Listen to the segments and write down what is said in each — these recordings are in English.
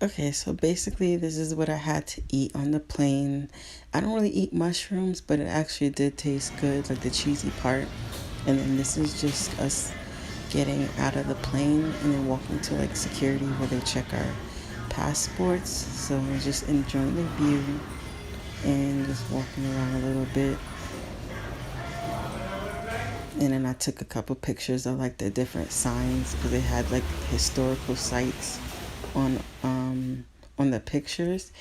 Okay, so basically, this is what I had to eat on the plane. I don't really eat mushrooms, but it actually did taste good, like the cheesy part. And then this is just us getting out of the plane and then walking to like security where they check our passports. So we're just enjoying the view and just walking around a little bit. And then I took a couple pictures of like the different signs because they had like historical sites on on the pictures.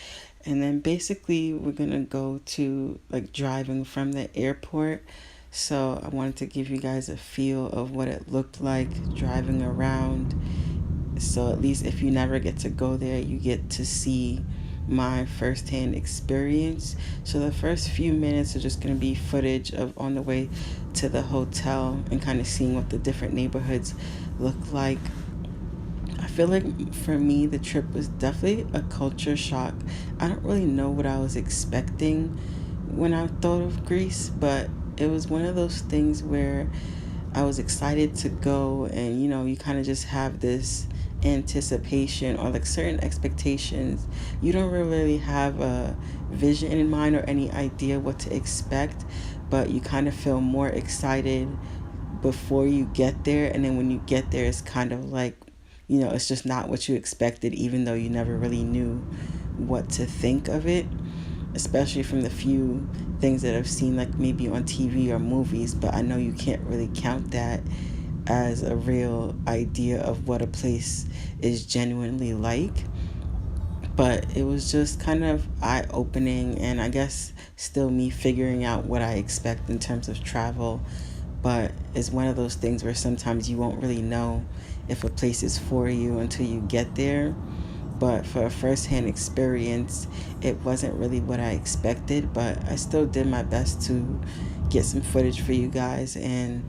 And then basically we're gonna go to like driving from the airport. So I wanted to give you guys a feel of what it looked like driving around. So at least if you never get to go there, you get to see my firsthand experience. So the first few minutes are just going to be footage of on the way to the hotel and kind of seeing what the different neighborhoods look like. I feel like for me, the trip was definitely a culture shock. I don't really know what I was expecting when I thought of Greece, but it was one of those things where I was excited to go, and you kind of just have this anticipation or like certain expectations. You don't really have a vision in mind or any idea what to expect, but you kind of feel more excited before you get there, and then when you get there, it's kind of like it's just not what you expected, even though you never really knew what to think of it, especially from the few things that I've seen, like maybe on TV or movies. But I know you can't really count that as a real idea of what a place is genuinely like. But it was just kind of eye opening, and I guess still me figuring out what I expect in terms of travel. But it's one of those things where sometimes you won't really know if a place is for you until you get there. But for a first-hand experience, it wasn't really what I expected, but I still did my best to get some footage for you guys and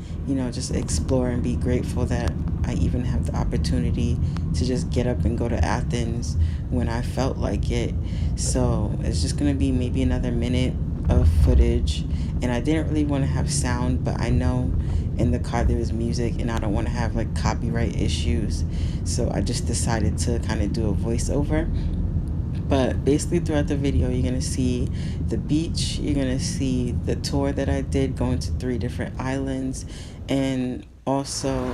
just explore and be grateful that I even have the opportunity to just get up and go to Athens when I felt like it. So it's just gonna be maybe another minute of footage, and I didn't really want to have sound, but I know in the car there was music and I don't want to have like copyright issues, so I just decided to kind of do a voiceover. But basically throughout the video, you're going to see the beach, you're going to see the tour that I did going to 3 different islands, and also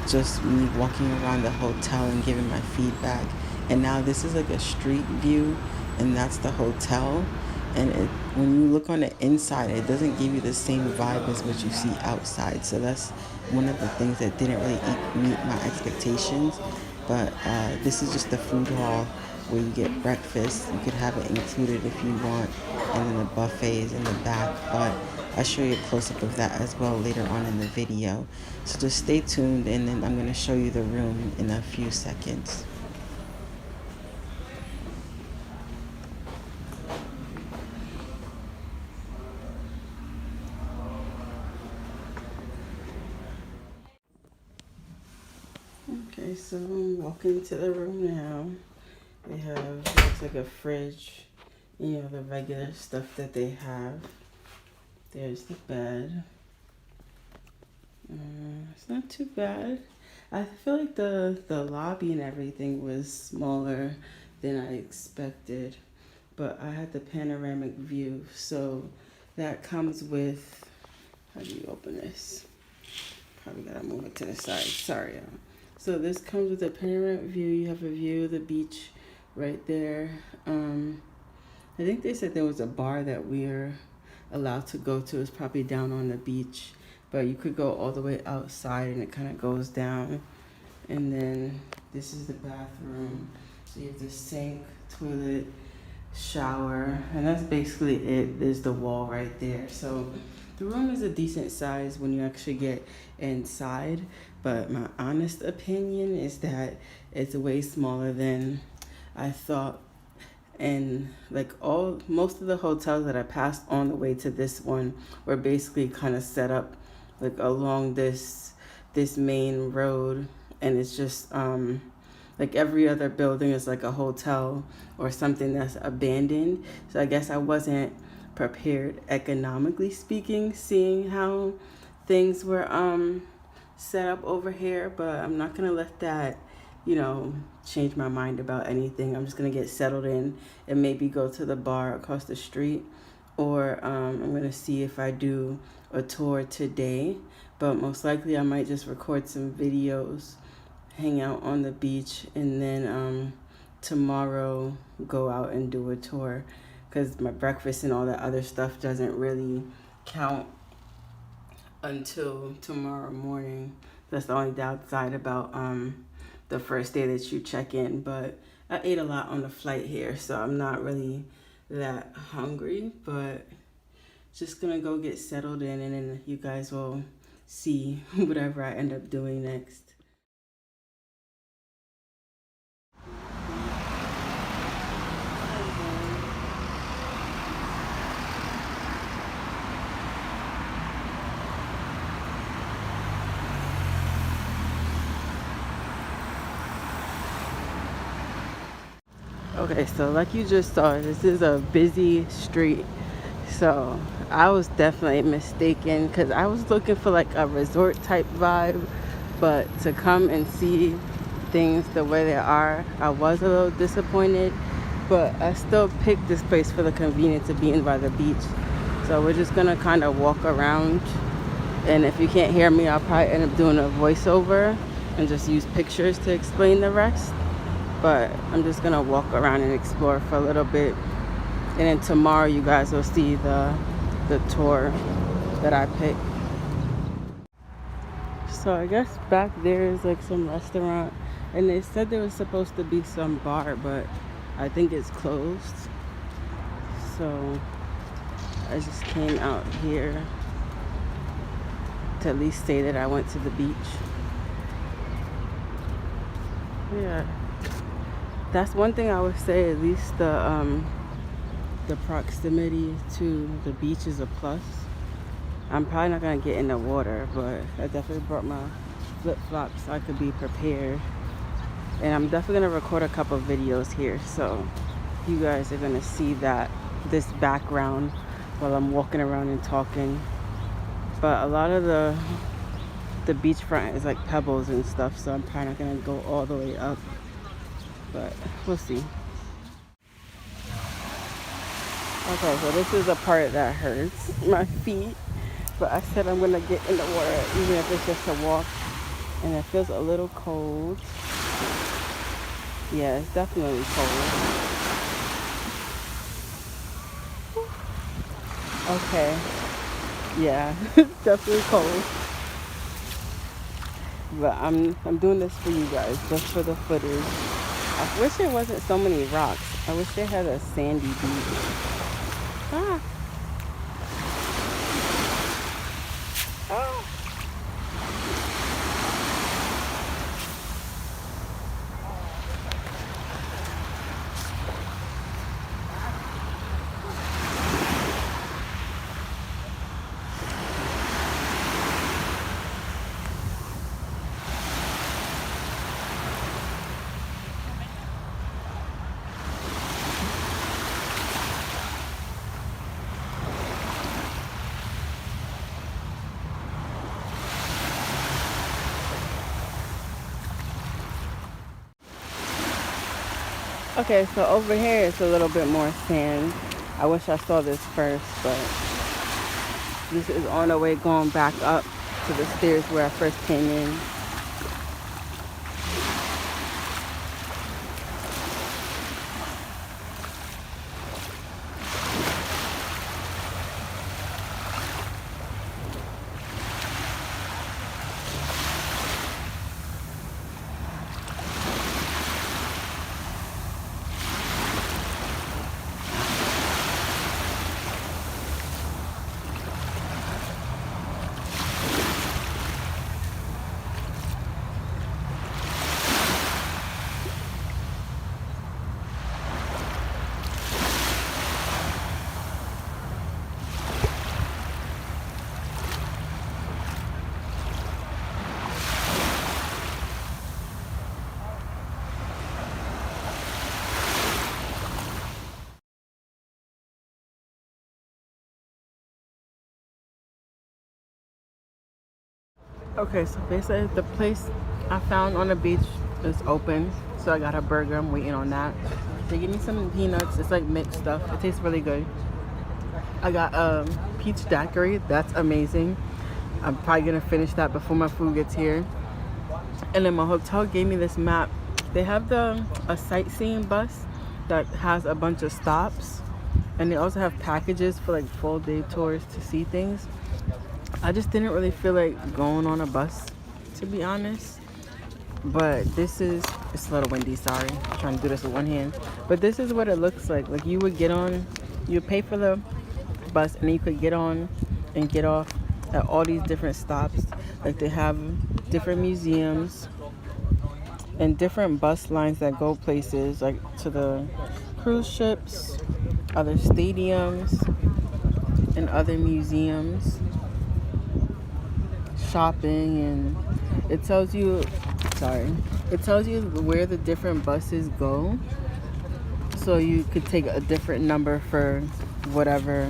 just me walking around the hotel and giving my feedback. And now this is like a street view, and that's the hotel. And when you look on the inside, it doesn't give you the same vibe as what you see outside. So that's one of the things that didn't really meet my expectations. But this is just the food hall where you get breakfast. You could have it included if you want, and then the buffet is in the back. But I'll show you a close-up of that as well later on in the video. So just stay tuned, and then I'm going to show you the room in a few seconds. Okay, so I'm walking to the room now. They have, looks like a fridge, the regular stuff that they have. There's the bed. It's not too bad. I feel like the lobby and everything was smaller than I expected, but I had the panoramic view, so that comes with, how do you open this? Probably gotta move it to the side. Sorry, y'all. So this comes with a panoramic view. You have a view of the beach right there. I think they said there was a bar that we're allowed to go to. It's probably down on the beach, but you could go all the way outside and it kind of goes down. And then this is the bathroom. So you have the sink, toilet, shower, and that's basically it. There's the wall right there. So the room is a decent size when you actually get inside, but my honest opinion is that it's way smaller than I thought. And like most of the hotels that I passed on the way to this one were basically kind of set up like along this main road, and it's just like every other building is like a hotel or something that's abandoned. So I guess I wasn't prepared economically speaking, seeing how things were set up over here, but I'm not gonna let that change my mind about anything. I'm just gonna get settled in and maybe go to the bar across the street, or I'm gonna see if I do a tour today. But most likely I might just record some videos, hang out on the beach, and then tomorrow go out and do a tour, because my breakfast and all that other stuff doesn't really count until tomorrow morning. That's the only downside about the first day that you check in. But I ate a lot on the flight here, so I'm not really that hungry, but just gonna go get settled in, and then you guys will see whatever I end up doing next. Okay, so like you just saw, this is a busy street. So I was definitely mistaken, because I was looking for like a resort type vibe, but to come and see things the way they are, I was a little disappointed. But I still picked this place for the convenience of being by the beach. So we're just gonna kind of walk around, and if you can't hear me, I'll probably end up doing a voiceover and just use pictures to explain the rest. But I'm just gonna walk around and explore for a little bit, and then tomorrow you guys will see the tour that I picked. So I guess back there is like some restaurant, and they said there was supposed to be some bar, but I think it's closed. So I just came out here to at least say that I went to the beach. Yeah, that's one thing I would say, at least the proximity to the beach is a plus. I'm probably not gonna get in the water, but I definitely brought my flip-flops so I could be prepared. And I'm definitely gonna record a couple of videos here, so you guys are gonna see this background while I'm walking around and talking. But a lot of the beachfront is like pebbles and stuff, so I'm probably not gonna go all the way up, but we'll see. Okay, so this is a part that hurts my feet, but I said I'm gonna get in the water even if it's just a walk, and it feels a little cold. Yeah, it's definitely cold. Okay, yeah, it's definitely cold. But I'm doing this for you guys, just for the footage. I wish there wasn't so many rocks. I wish they had a sandy beach. Ah. Oh. Okay, so over here it's a little bit more sand. I wish I saw this first, but this is on the way going back up to the stairs where I first came in. Okay, so basically the place I found on the beach is open. So I got a burger. I'm waiting on that. They give me some peanuts. It's like mixed stuff. It tastes really good. I got peach daiquiri. That's amazing. I'm probably gonna finish that before my food gets here. And then my hotel gave me this map. They have a sightseeing bus that has a bunch of stops, and they also have packages for like full day tours to see things. I just didn't really feel like going on a bus, to be honest. But it's a little windy, sorry. I'm trying to do this with one hand. But this is what it looks like. Like you would pay for the bus, and then you could get on and get off at all these different stops. Like they have different museums and different bus lines that go places, like to the cruise ships, other stadiums, and other museums, shopping, and it tells you where the different buses go, so you could take a different number for whatever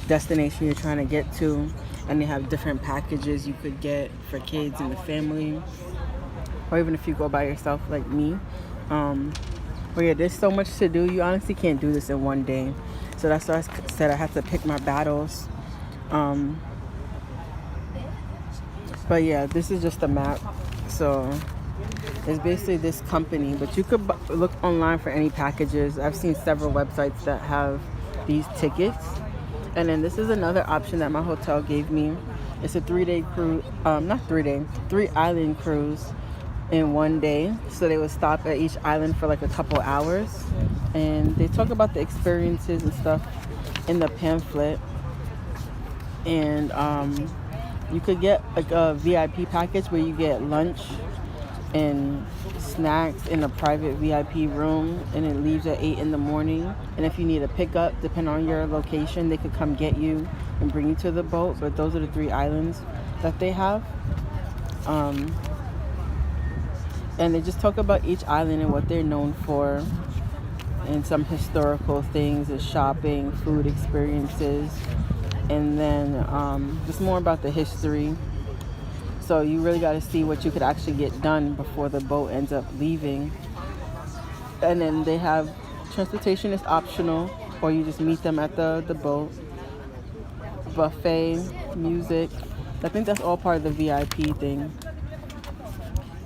destination you're trying to get to. And they have different packages you could get for kids and the family, or even if you go by yourself like me. But yeah, there's so much to do. You honestly can't do this in one day. So that's why I said I have to pick my battles. But yeah, this is just a map. So it's basically this company, but you could look online for any packages. I've seen several websites that have these tickets. And then this is another option that my hotel gave me. It's a 3-day cruise, 3-island cruise in one day. So they would stop at each island for like a couple hours. And they talk about the experiences and stuff in the pamphlet. And you could get like a VIP package where you get lunch and snacks in a private VIP room, and it leaves at 8 in the morning. And if you need a pickup, depending on your location, they could come get you and bring you to the boat. But those are the 3 islands that they have. And they just talk about each island and what they're known for, and some historical things, and shopping, food experiences, and then just more about the history. So you really got to see what you could actually get done before the boat ends up leaving. And then they have transportation is optional, or you just meet them at the boat. Buffet, music. I think that's all part of the VIP thing.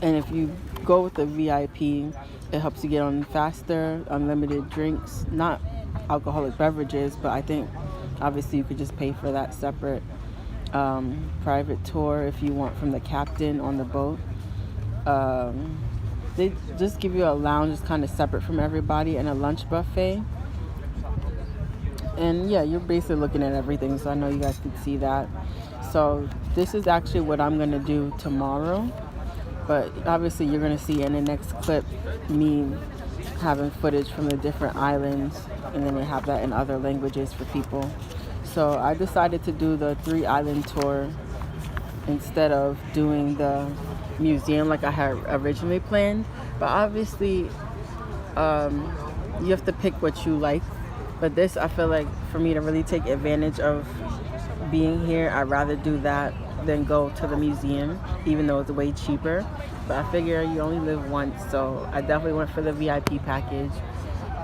And if you go with the VIP, it helps you get on faster, unlimited drinks, not alcoholic beverages, but I think obviously you could just pay for that separate. Private tour if you want from the captain on the boat. They just give you a lounge that's kind of separate from everybody, and a lunch buffet. And yeah, you're basically looking at everything, so I know you guys can see that. So this is actually what I'm going to do tomorrow. But obviously you're going to see in the next clip me having footage from the different islands, and then they have that in other languages for people. So I decided to do the 3-island tour instead of doing the museum like I had originally planned. But obviously you have to pick what you like. But this, I feel like for me to really take advantage of being here, I'd rather do that than go to the museum, even though it's way cheaper. But I figure you only live once, so I definitely went for the VIP package.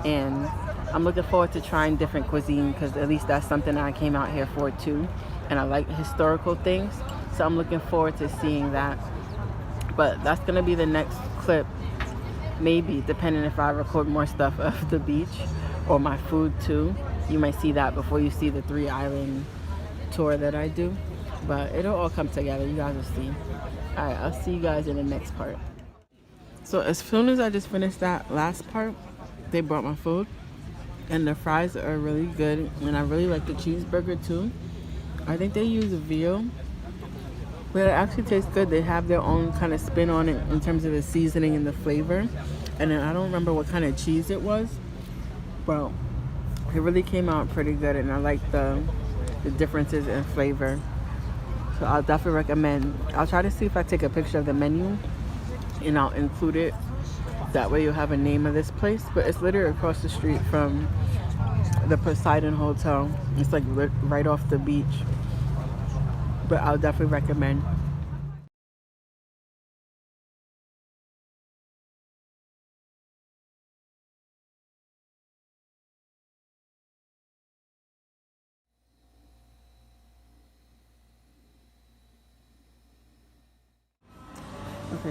And I'm looking forward to trying different cuisine, because at least that's something I came out here for too. And I like historical things, so I'm looking forward to seeing that. But that's going to be the next clip, maybe, depending if I record more stuff of the beach or my food too. You might see that before you see the 3-island tour that I do. But it'll all come together, you guys will see. Alright, I'll see you guys in the next part. So as soon as I just finished that last part, they brought my food. And the fries are really good, and I really like the cheeseburger too. I think they use veal, but it actually tastes good. They have their own kind of spin on it in terms of the seasoning and the flavor. And then I don't remember what kind of cheese it was, but it really came out pretty good, and I like the differences in flavor. So I'll definitely recommend. I'll try to see if I take a picture of the menu and I'll include it. That way you'll have a name of this place. But it's literally across the street from the Poseidon Hotel. It's like right off the beach. But I'll definitely recommend.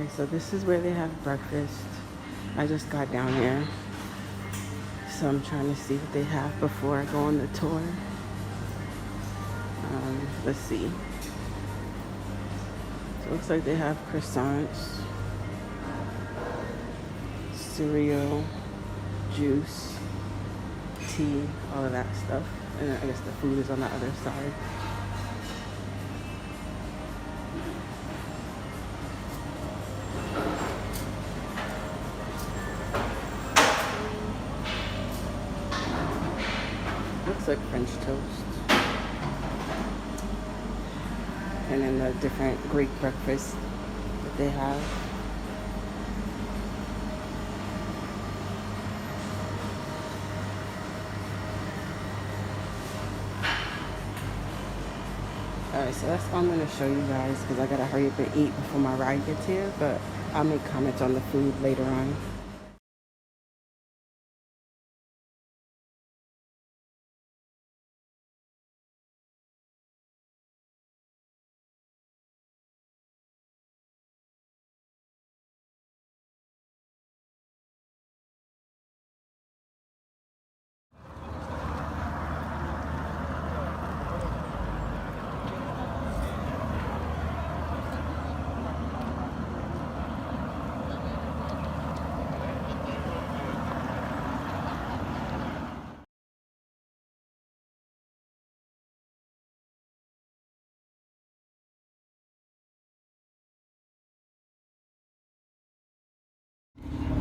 Okay, so this is where they have breakfast. I just got down here, so I'm trying to see what they have before I go on the tour. Let's see. So it looks like they have croissants, cereal, juice, tea, all of that stuff. And I guess the food is on the other side. Looks like French toast. And then the different Greek breakfasts that they have. Alright, so that's all I'm going to show you guys because I got to hurry up and eat before my ride gets here. But I'll make comments on the food later on.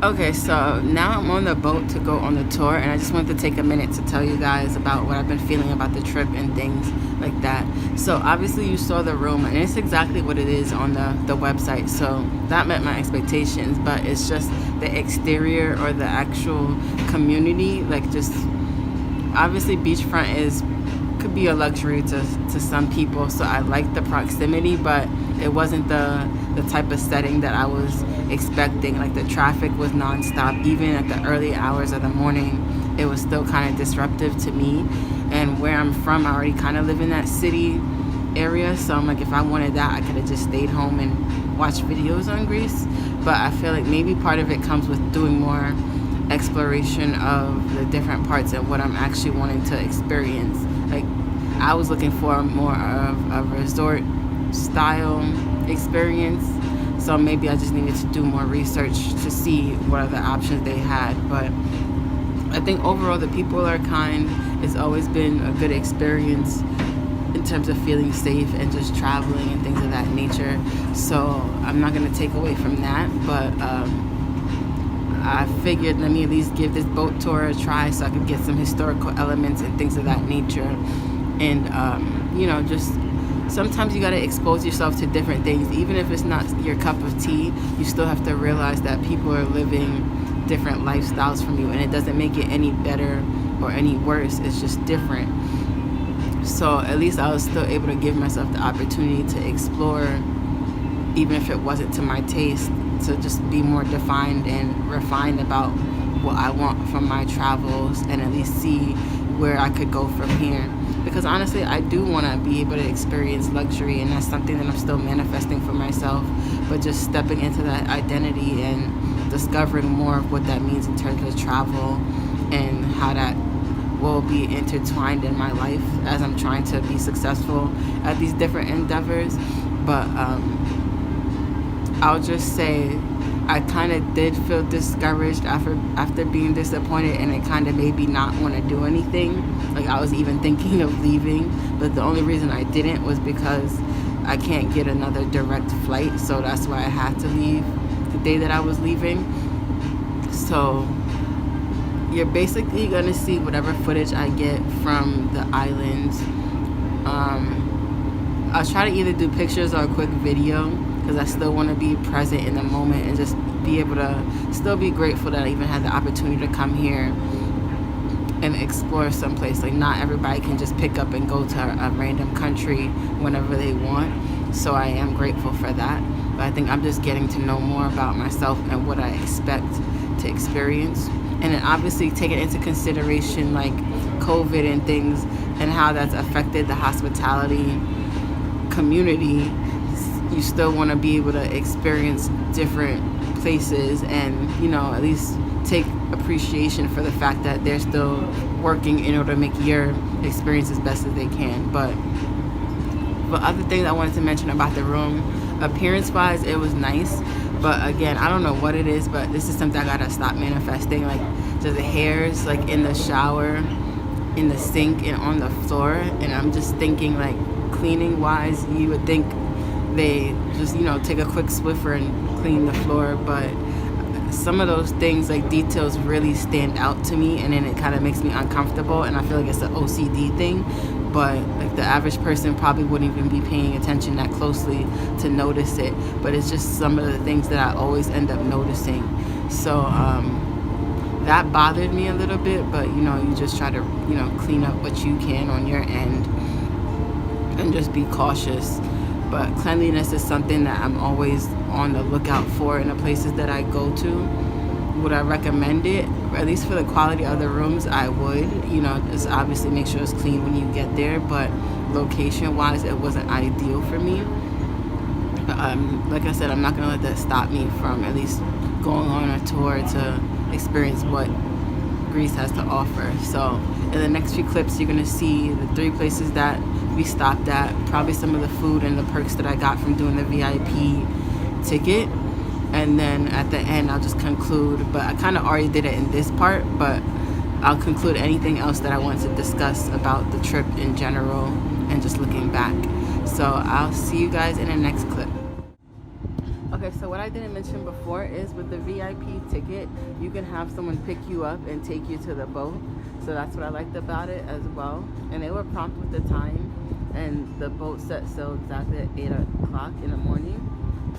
Okay, so now I'm on the boat to go on the tour, and I just wanted to take a minute to tell you guys about what I've been feeling about the trip and things like that. So obviously you saw the room, and it's exactly what it is on the website, so that met my expectations, but it's just the exterior or the actual community, like just obviously beachfront could be a luxury to some people, so I like the proximity, but it wasn't the type of setting that I was expecting. Like the traffic was nonstop, even at the early hours of the morning. It was still kind of disruptive to me, and where I'm from, I already kind of live in that city area, so I'm like, if I wanted that, I could have just stayed home and watched videos on Greece. But I feel like maybe part of it comes with doing more exploration of the different parts and what I'm actually wanting to experience. Like I was looking for more of a resort style experience, so maybe I just needed to do more research to see what other options they had. But I think overall the people are kind. It's always been a good experience in terms of feeling safe and just traveling and things of that nature, so I'm not going to take away from that. But I figured let me at least give this boat tour a try so I could get some historical elements and things of that nature. And you know, just sometimes you got to expose yourself to different things. Even if it's not your cup of tea, you still have to realize that people are living different lifestyles from you, and it doesn't make it any better or any worse. It's just different. So at least I was still able to give myself the opportunity to explore, even if it wasn't to my taste, to just be more defined and refined about what I want from my travels, and at least see where I could go from here. Because honestly, I do want to be able to experience luxury, and that's something that I'm still manifesting for myself. But just stepping into that identity and discovering more of what that means in terms of travel and how that will be intertwined in my life as I'm trying to be successful at these different endeavors. But I'll just say I kind of did feel discouraged after being disappointed, and it kind of made me not want to do anything. Like I was even thinking of leaving, but the only reason I didn't was because I can't get another direct flight, so that's why I had to leave the day that I was leaving. So you're basically gonna see whatever footage I get from the islands. I'll try to either do pictures or a quick video, because I still want to be present in the moment and just be able to still be grateful that I even had the opportunity to come here and explore someplace. Like not everybody can just pick up and go to a random country whenever they want, so I am grateful for that. But I think I'm just getting to know more about myself and what I expect to experience, and then obviously taking into consideration like COVID and things and how that's affected the hospitality community you still want to be able to experience different places and, you know, at least take appreciation for the fact that they're still working in order to make your experience as best as they can. But other things I wanted to mention about the room, appearance wise, it was nice. But again, I don't know what it is, but this is something I gotta stop manifesting. Like, just the hairs, like in the shower, in the sink, and on the floor. And I'm just thinking, like, cleaning wise, you would think they just, you know, take a quick Swiffer and clean the floor. But some of those things, like details, really stand out to me, and then it kind of makes me uncomfortable, and I feel like it's an OCD thing. But like the average person probably wouldn't even be paying attention that closely to notice it, but it's just some of the things that I always end up noticing. So that bothered me a little bit, but you know, you just try to, you know, clean up what you can on your end and just be cautious. But cleanliness is something that I'm always on the lookout for in the places that I go to. Would I recommend it? At least for the quality of the rooms, I would. You know, just obviously make sure it's clean when you get there, but location-wise, it wasn't ideal for me. Like I said, I'm not going to let that stop me from at least going on a tour to experience what Greece has to offer. So in the next few clips, you're going to see the 3 places that we stopped at, probably some of the food and the perks that I got from doing the VIP ticket. And then at the end, I'll just conclude, but I kind of already did it in this part, but I'll conclude anything else that I want to discuss about the trip in general and just looking back. So I'll see you guys in the next clip. Okay, so what I didn't mention before is with the VIP ticket, you can have someone pick you up and take you to the boat. So that's what I liked about it as well. And they were prompt with the time, and the boat set sail exactly at 8 o'clock in the morning.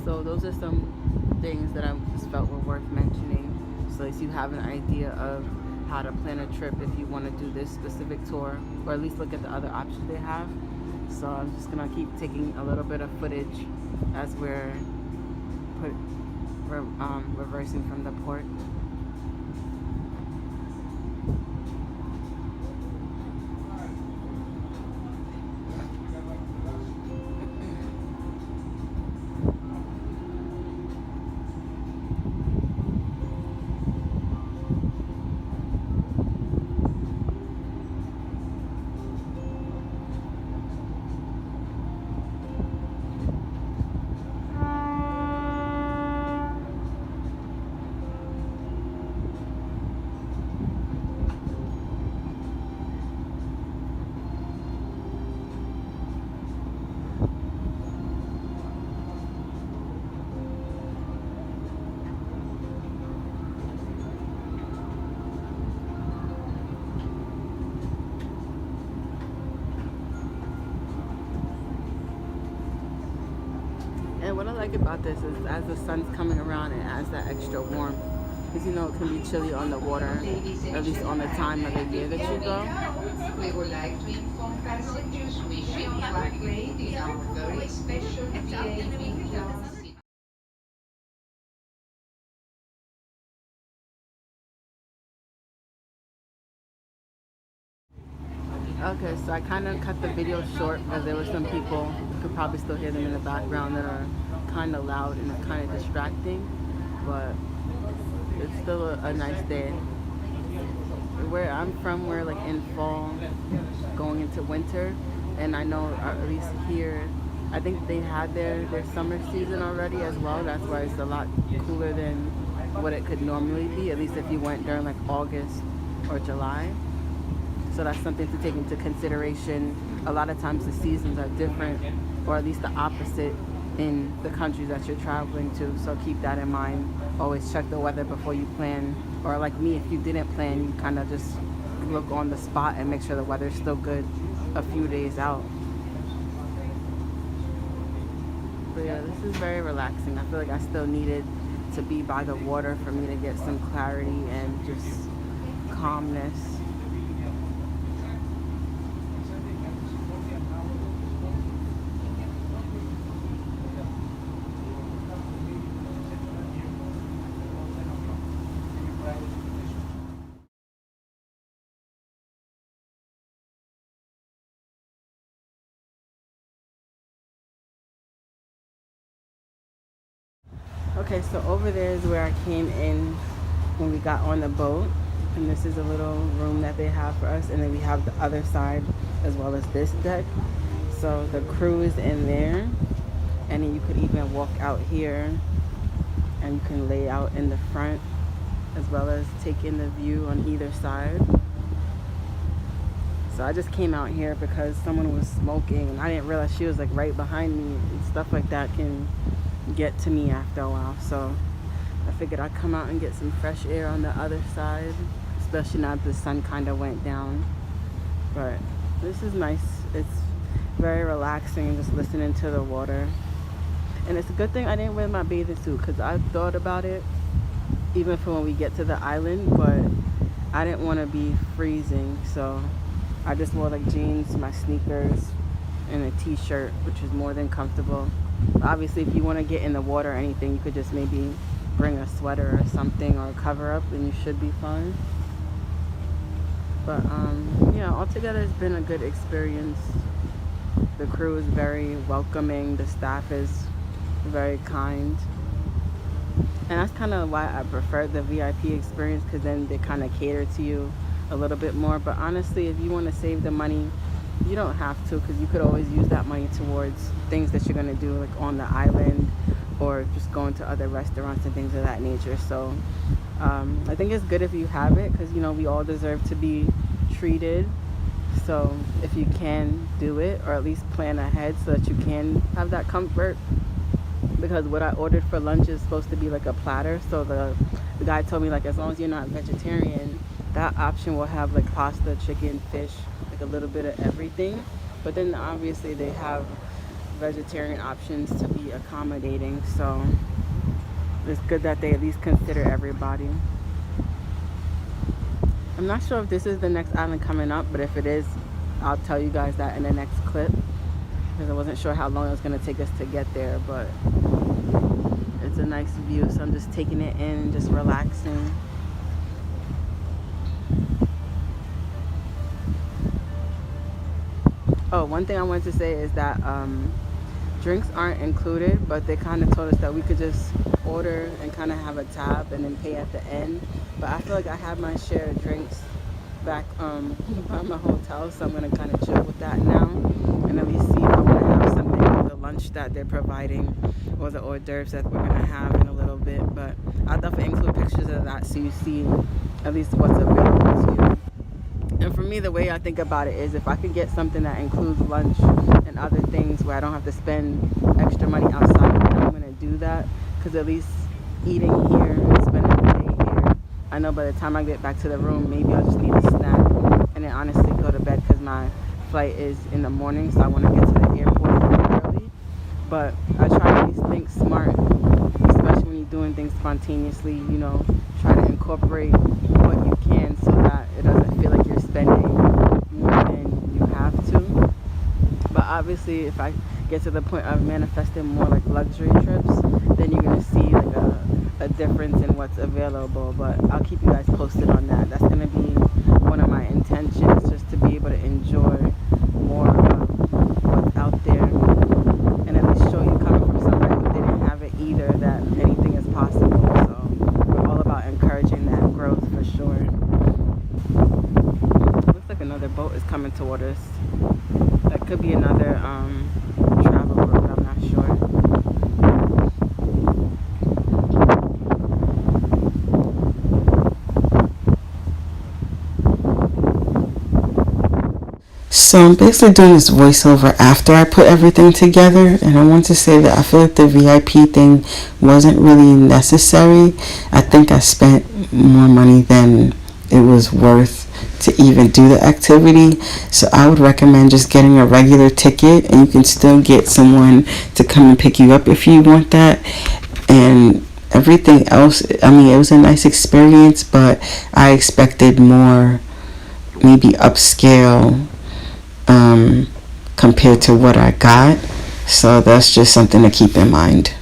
So those are some things that I just felt were worth mentioning, so at least you have an idea of how to plan a trip if you want to do this specific tour, or at least look at the other options they have. So I'm just gonna keep taking a little bit of footage as we're reversing from the port. And what I like about this is as the sun's coming around, it adds that extra warmth. Because, you know, it can be chilly on the water, at least on the time of the year that you go. We would like to inform passengers wishing to upgrade in our very special VIP class. Okay, so I kind of cut the video short because there were some people, you could probably still hear them in the background, that are kind of loud and kind of distracting, but it's still a nice day. Where I'm from, we're like in fall, going into winter, and I know at least here, I think they had their summer season already as well. That's why it's a lot cooler than what it could normally be, at least if you went during like August or July. So that's something to take into consideration. A lot of times the seasons are different, or at least the opposite in the countries that you're traveling to. So keep that in mind. Always check the weather before you plan. Or like me, if you didn't plan, you kind of just look on the spot and make sure the weather's still good a few days out. But yeah, this is very relaxing. I feel like I still needed to be by the water for me to get some clarity and just calmness. Okay, so over there is where I came in when we got on the boat. And this is a little room that they have for us. And then we have the other side as well as this deck. So the crew is in there. And then you could even walk out here and you can lay out in the front as well as take in the view on either side. So I just came out here because someone was smoking and I didn't realize she was like right behind me, and stuff like that can get to me after a while. So I figured I'd come out and get some fresh air on the other side, especially now that the sun kind of went down. But this is nice. It's very relaxing just listening to the water. And it's a good thing I didn't wear my bathing suit because I thought about it even for when we get to the island, but I didn't want to be freezing, so I just wore like jeans, my sneakers, and a t-shirt, which is more than comfortable. Obviously, if you want to get in the water or anything, you could just maybe bring a sweater or something or a cover up and you should be fine. But yeah, altogether it's been a good experience. The crew is very welcoming, the staff is very kind, and that's kind of why I prefer the VIP experience, because then they kind of cater to you a little bit more. But honestly, if you want to save the money, you don't have to, because you could always use that money towards things that you're going to do like on the island or just going to other restaurants and things of that nature. So I think it's good if you have it, because you know we all deserve to be treated. So if you can do it, or at least plan ahead so that you can have that comfort. Because what I ordered for lunch is supposed to be like a platter, so the guy told me like as long as you're not vegetarian, that option will have like pasta, chicken, fish, like a little bit of everything. But then obviously they have vegetarian options to be accommodating, so it's good that they at least consider everybody. I'm not sure if this is the next island coming up, but if it is, I'll tell you guys that in the next clip, because I wasn't sure how long it was going to take us to get there. But it's a nice view, so I'm just taking it in and just relaxing. Oh, one thing I wanted to say is that drinks aren't included, but they kind of told us that we could just order and kind of have a tab and then pay at the end. But I feel like I have my share of drinks back by my hotel, so I'm going to kind of chill with that now and at least see if I want to have something with the lunch that they're providing or the hors d'oeuvres that we're going to have in a little bit. But I'll definitely include pictures of that so you see at least what's available to you. And for me, the way I think about it is if I could get something that includes lunch and other things where I don't have to spend extra money outside, then I'm going to do that, because at least eating here and spending the day here, I know by the time I get back to the room, maybe I'll just need a snack and then honestly go to bed, because my flight is in the morning, so I want to get to the airport early. But I try to at least think smart, especially when you're doing things spontaneously, you know, try to incorporate what you can so that it doesn't feel like you're spending more than you have to. But obviously, if I get to the point of manifesting more like luxury trips, then you're going to see like a difference in what's available. But I'll keep you guys posted on that. That's going to be one of my intentions, just to be able to enjoy more of what's out there, and at least show you, coming from somebody who didn't have it either, that anything is possible. So we're all about encouraging that growth for sure. Looks like another boat is coming toward us. That could be another travel boat, I'm not sure. So I'm basically doing this voiceover after I put everything together, and I want to say that I feel like the VIP thing wasn't really necessary. I think I spent more money than it was worth to even do the activity. So I would recommend just getting a regular ticket, and you can still get someone to come and pick you up if you want that. And everything else, I mean, it was a nice experience, but I expected more, maybe upscale compared to what I got. So that's just something to keep in mind.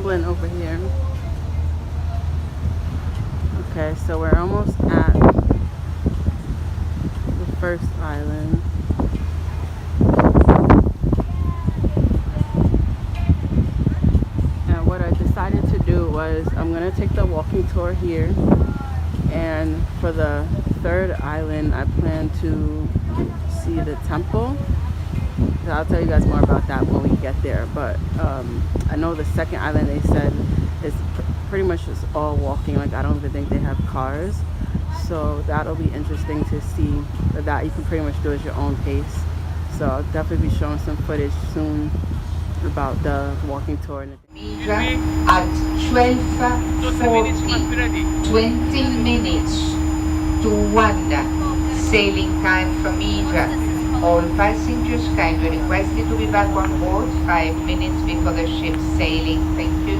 Dublin over here. Okay, so we're almost at the first island. And what I decided to do was I'm gonna take the walking tour here, and for the third island I plan to see the temple. So I'll tell you guys more about that when we get there, but I know the second island they said is pretty much just all walking. Like I don't even think they have cars, so that'll be interesting to see. That you can pretty much do at your own pace. So I'll definitely be showing some footage soon about the walking tour. Hydra at 12:40, 20 minutes to 1 sailing time from Hydra. All passengers kindly requested to be back on board 5 minutes before the ship's sailing. Thank you.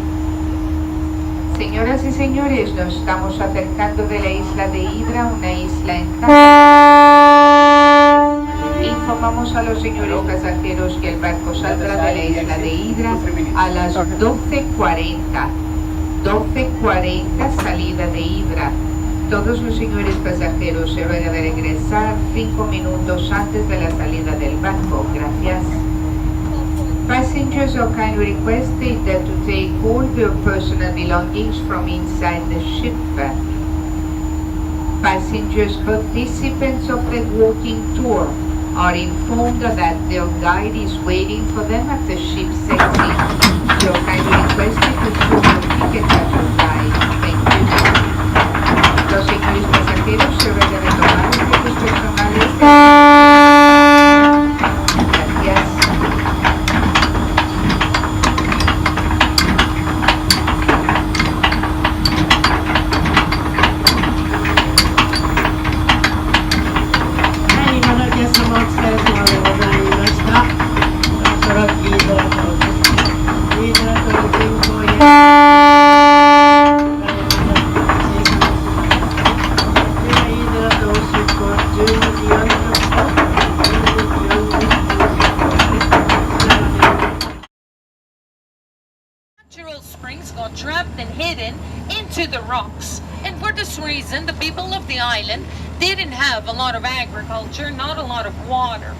Señoras y señores, nos estamos acercando de la isla de Hydra, una isla en Informamos a los señores pasajeros que el barco saldrá de la isla de Hydra a las 12:40. 12:40 salida de Hydra. Todos los señores pasajeros se ruega de regresar 5 minutos antes de la salida del barco. Gracias. Passengers are kindly requested to take all their personal belongings from inside the ship. Passengers participants of the walking tour are informed that their guide is waiting for them at the ship's exit. You are kindly requested to show your ticket at your guide. Thank you. Los señores pasajeros se ruega de tomar objetos personales. Gracias. Natural springs got trapped and hidden into the rocks, and for this reason the people of the island didn't have a lot of agriculture, not a lot of water.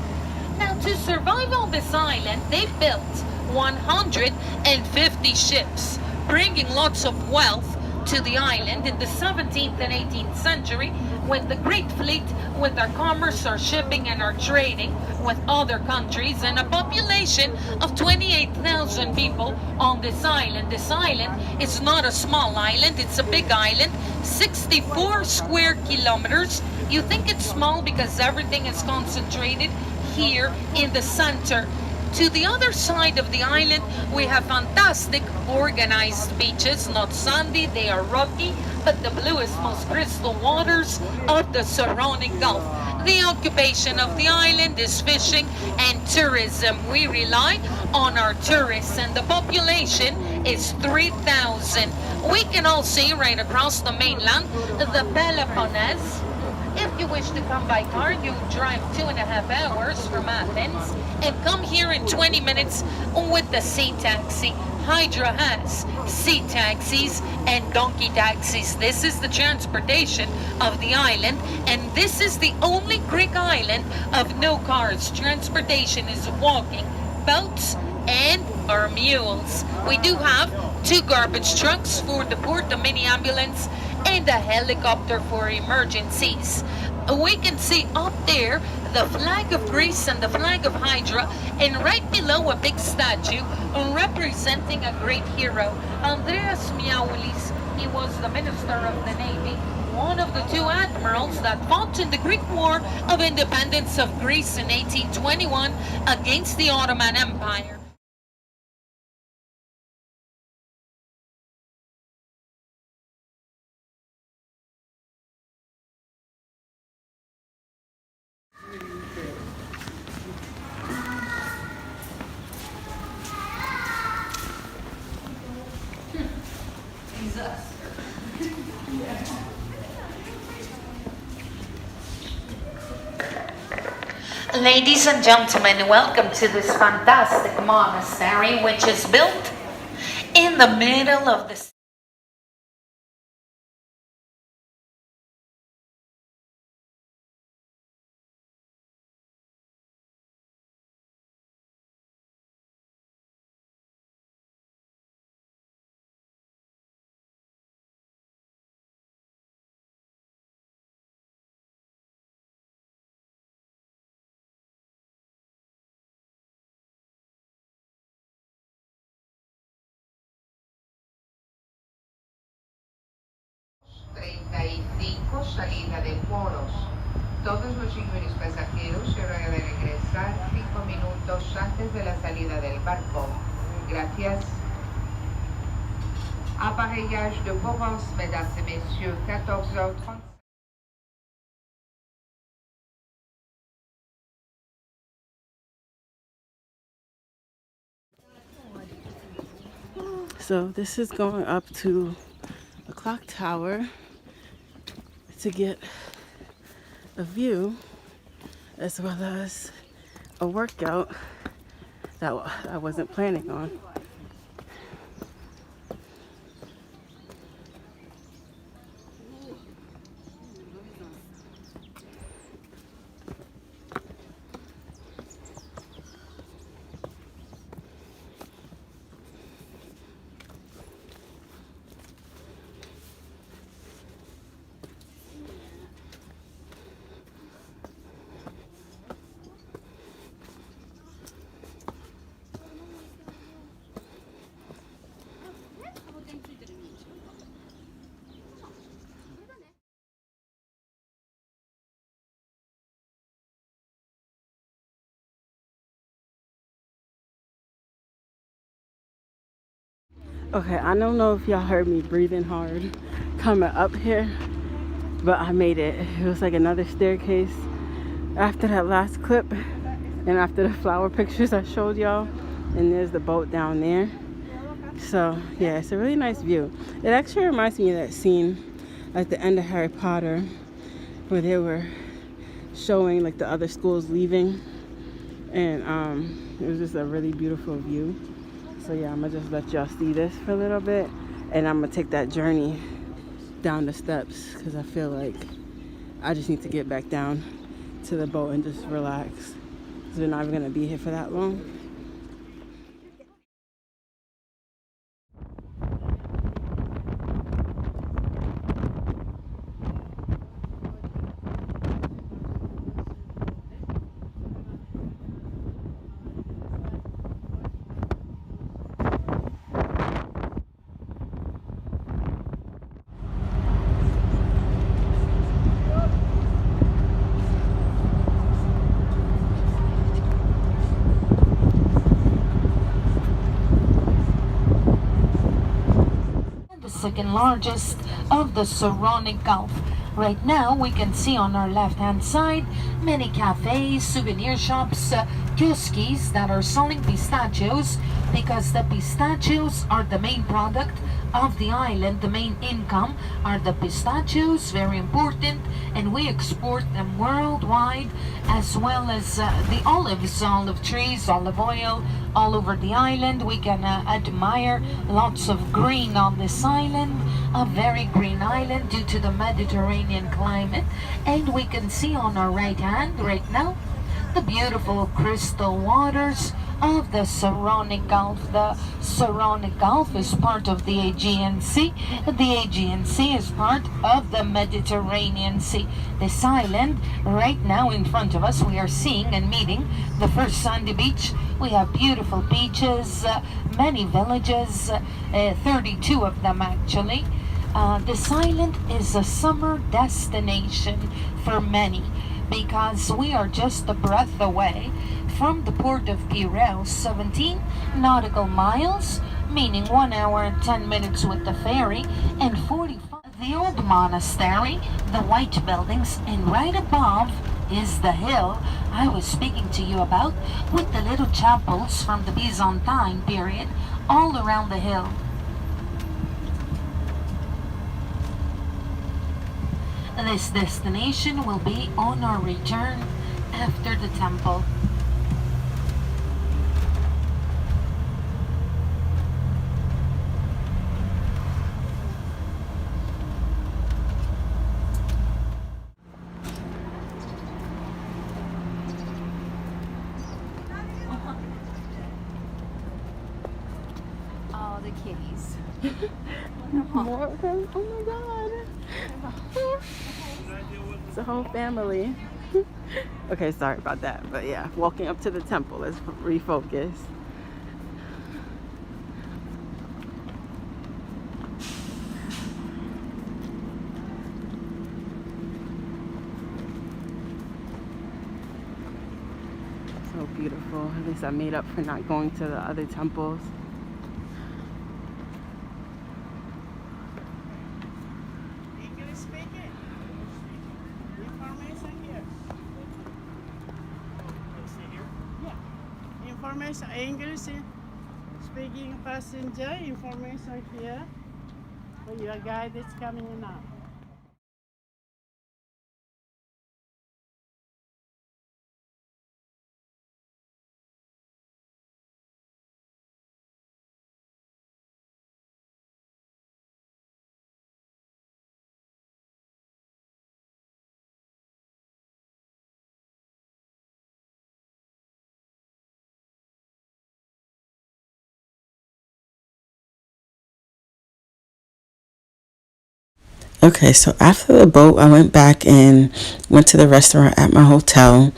Now to survive on this island they built 150 ships, bringing lots of wealth to the island in the 17th and 18th century, when the Great Fleet, with our commerce, our shipping, and our trading with other countries, and a population of 28,000 people on this island. This island is not a small island, it's a big island, 64 square kilometers. You think it's small because everything is concentrated here in the center. To the other side of the island, we have fantastic organized beaches, not sandy, they are rocky, but the bluest, most crystal waters of the surrounding Gulf. The occupation of the island is fishing and tourism. We rely on our tourists, and the population is 3,000. We can all see right across the mainland the Peloponnese. If you wish to come by car, you drive 2.5 hours from Athens and come here in 20 minutes with the sea taxi. Hydra has sea taxis and donkey taxis. This is the transportation of the island, and this is the only Greek island of no cars. Transportation is walking, boats, and our mules. We do have 2 garbage trucks for the port, a mini ambulance, and a helicopter for emergencies. We can see up there the flag of Greece and the flag of Hydra, and right below a big statue representing a great hero, Andreas Miaoulis. He was the Minister of the Navy, one of the 2 admirals that fought in the Greek War of Independence of Greece in 1821 against the Ottoman Empire. Ladies and gentlemen, welcome to this fantastic monastery, which is built in in the middle of the salida de Poros. Todos los señores pasajeros se deben regresar 5 minutos antes de la salida del barco. Gracias. Appareillage de Provence, mesdames et messieurs, 14h30. So this is going up to a clock tower to get a view as well as a workout that I wasn't planning on. Okay, I don't know if y'all heard me breathing hard coming up here, but I made it. It was like another staircase after that last clip and after the flower pictures I showed y'all. And there's the boat down there. So yeah, it's a really nice view. It actually reminds me of that scene at the end of Harry Potter where they were showing like the other schools leaving, and it was just a really beautiful view. So yeah, I'm gonna just let y'all see this for a little bit, and I'm gonna take that journey down the steps because I feel like I just need to get back down to the boat and just relax because we're not even gonna be here for that long. Second largest of the Saronic Gulf. Right now we can see on our left hand side many cafes, souvenir shops, kiosks that are selling pistachios because the pistachios are the main product of the island. The main income are the pistachios, very important, and we export them worldwide, as well as the olives, olive trees, olive oil all over the island. We can admire lots of green on this island, a very green island due to the Mediterranean climate. And we can see on our right hand right now the beautiful crystal waters of the Saronic Gulf. The Saronic Gulf is part of the Aegean Sea. The Aegean Sea is part of the Mediterranean Sea. This island, right now in front of us, we are seeing and meeting the first sandy beach. We have beautiful beaches, many villages, 32 of them actually. This island is a summer destination for many because we are just a breath away from the port of Piraeus, 17 nautical miles, meaning 1 hour and 10 minutes with the ferry, and 45. The old monastery, the white buildings, and right above is the hill I was speaking to you about, with the little chapels from the Byzantine period all around the hill. This destination will be on our return after the temple. More of them? Oh my god. It's a whole family. Okay, sorry about that. But yeah, walking up to the temple. Let's refocus. So beautiful. At least I made up for not going to the other temples. English speaking. Information here. Yeah. Information English speaking passenger information here. For your guide is coming now. Okay, so after the boat, I went back and went to the restaurant at my hotel.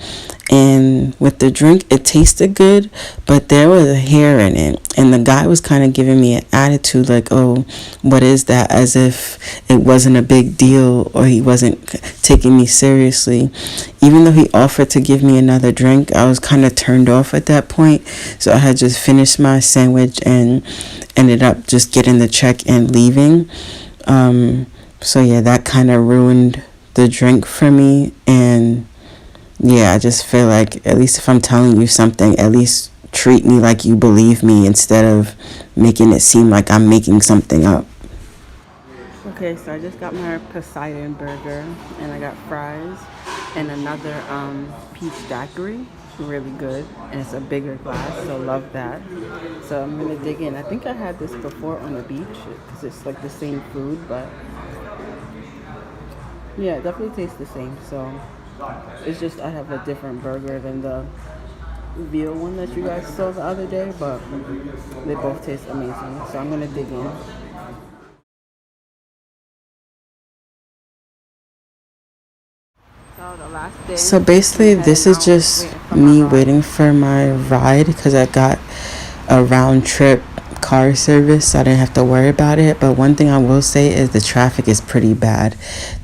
And with the drink, it tasted good, but there was a hair in it. And the guy was kind of giving me an attitude like, oh, what is that? As if it wasn't a big deal or he wasn't taking me seriously. Even though he offered to give me another drink, I was kind of turned off at that point. So I had just finished my sandwich and ended up just getting the check and leaving. So yeah, that kind of ruined the drink for me. And yeah, I just feel like at least if I'm telling you something, at least treat me like you believe me instead of making it seem like I'm making something up. Okay, so I just got my Poseidon burger and I got fries and another peach daiquiri. Really good, and it's a bigger glass, so love that. So I'm gonna dig in. I think I had this before on the beach because it's like the same food, but yeah, it definitely tastes the same. So it's just I have a different burger than the veal one that you guys saw the other day, but they both taste amazing. So I'm gonna dig in. So the last day. So basically, this is just me waiting for my ride because I got a round trip car service, so I didn't have to worry about it. But one thing I will say is the traffic is pretty bad.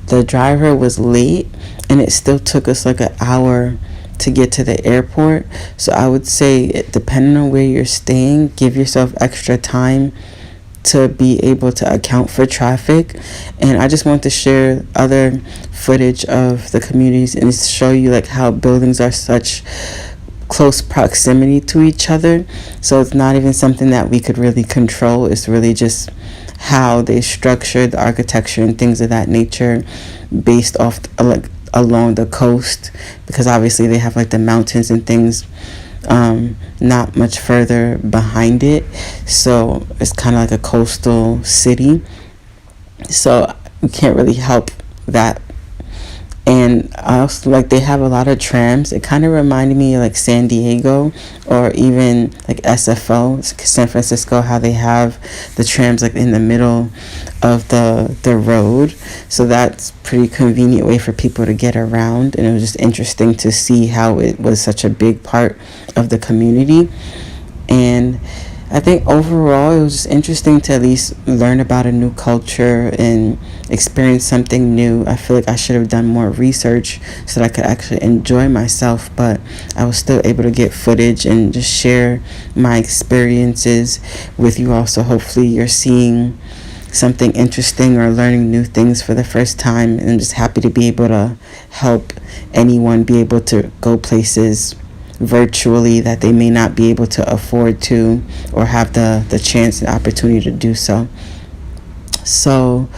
The driver was late and it still took us like an hour to get to the airport. So I would say, depending on where you're staying, give yourself extra time to be able to account for traffic. And I just want to share other footage of the communities and show you like how buildings are such close proximity to each other. So it's not even something that we could really control. It's really just how they structure the architecture and things of that nature based off like along the coast, because obviously they have like the mountains and things not much further behind it. So it's kind of like a coastal city. So we can't really help that. And I also like they have a lot of trams. It kind of reminded me of like San Diego or even like SFO, San Francisco, how they have the trams like in the middle of the road. So that's pretty convenient way for people to get around. And it was just interesting to see how it was such a big part of the community. And I think overall it was just interesting to at least learn about a new culture and experience something new. I feel like I should have done more research so that I could actually enjoy myself, but I was still able to get footage and just share my experiences with you all. So hopefully you're seeing something interesting or learning new things for the first time, and I'm just happy to be able to help anyone be able to go places virtually that they may not be able to afford to or have the chance and opportunity to do so. So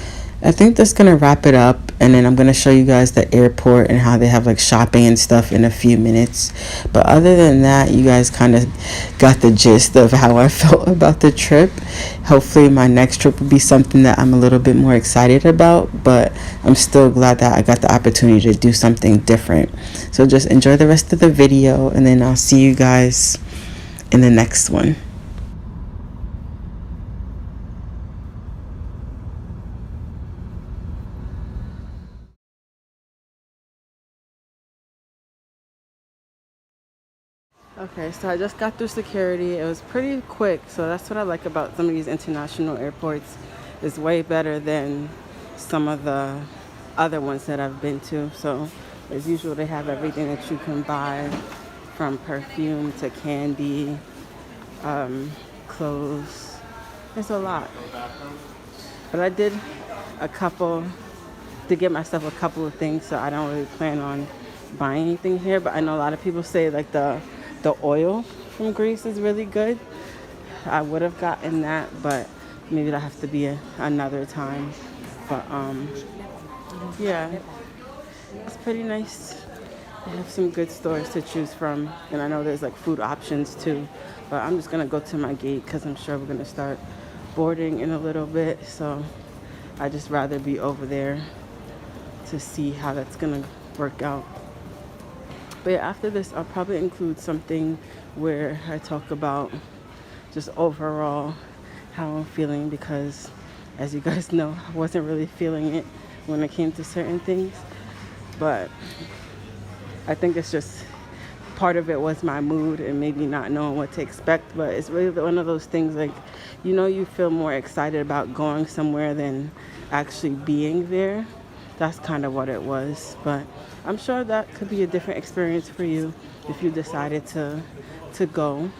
I think that's gonna wrap it up, and then I'm gonna show you guys the airport and how they have like shopping and stuff in a few minutes. But other than that, you guys kind of got the gist of how I felt about the trip. Hopefully my next trip will be something that I'm a little bit more excited about, but I'm still glad that I got the opportunity to do something different. So just enjoy the rest of the video, and then I'll see you guys in the next one. Okay, so I just got through security. It was pretty quick, so that's what I like about some of these international airports. It's way better than some of the other ones that I've been to. So as usual, they have everything that you can buy, from perfume to candy, clothes. It's a lot. But I did a couple to get myself a couple of things, so I don't really plan on buying anything here. But I know a lot of people say like the oil from Greece is really good. I would have gotten that, but maybe that'll have to be another time. But yeah, it's pretty nice. They have some good stores to choose from, and I know there's like food options too. But I'm just gonna go to my gate because I'm sure we're gonna start boarding in a little bit. So I just rather be over there to see how that's gonna work out. But yeah, after this, I'll probably include something where I talk about just overall how I'm feeling, because as you guys know, I wasn't really feeling it when it came to certain things. But I think it's just part of it was my mood and maybe not knowing what to expect. But it's really one of those things like, you feel more excited about going somewhere than actually being there. That's kind of what it was. But I'm sure that could be a different experience for you if you decided to go.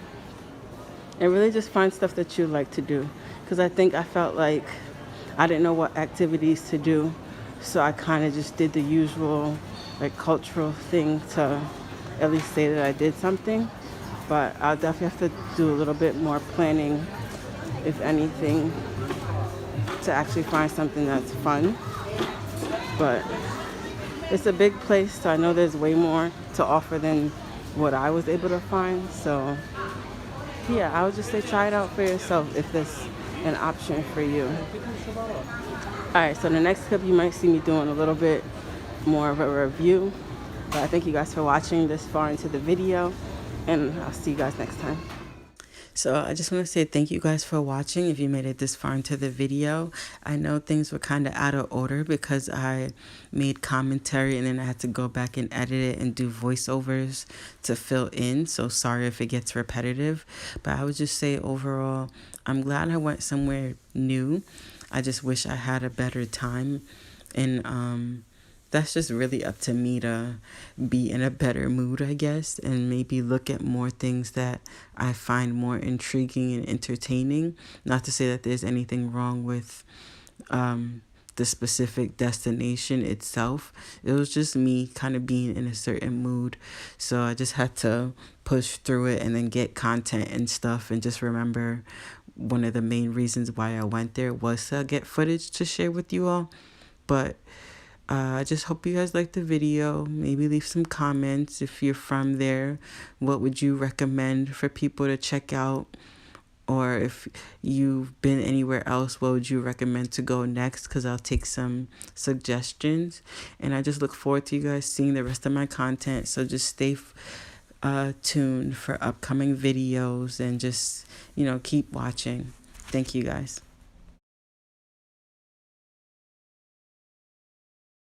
And really just find stuff that you like to do. Because I think I felt like I didn't know what activities to do. So I kind of just did the usual like cultural thing to at least say that I did something. But I'll definitely have to do a little bit more planning, if anything, to actually find something that's fun. But it's a big place, so I know there's way more to offer than what I was able to find. So yeah, I would just say try it out for yourself if there's an option for you. Alright, so the next clip you might see me doing a little bit more of a review. But I thank you guys for watching this far into the video, and I'll see you guys next time. So I just want to say thank you guys for watching. If you made it this far into the video, I know things were kind of out of order because I made commentary and then I had to go back and edit it and do voiceovers to fill in. So sorry if it gets repetitive, but I would just say overall, I'm glad I went somewhere new. I just wish I had a better time, and that's just really up to me to be in a better mood, I guess, and maybe look at more things that I find more intriguing and entertaining. Not to say that there's anything wrong with the specific destination itself. It was just me kind of being in a certain mood. So I just had to push through it and then get content and stuff, and just remember one of the main reasons why I went there was to get footage to share with you all. But I just hope you guys liked the video. Maybe leave some comments if you're from there. What would you recommend for people to check out? Or if you've been anywhere else, what would you recommend to go next? Because I'll take some suggestions. And I just look forward to you guys seeing the rest of my content. So just stay tuned for upcoming videos and just, keep watching. Thank you guys.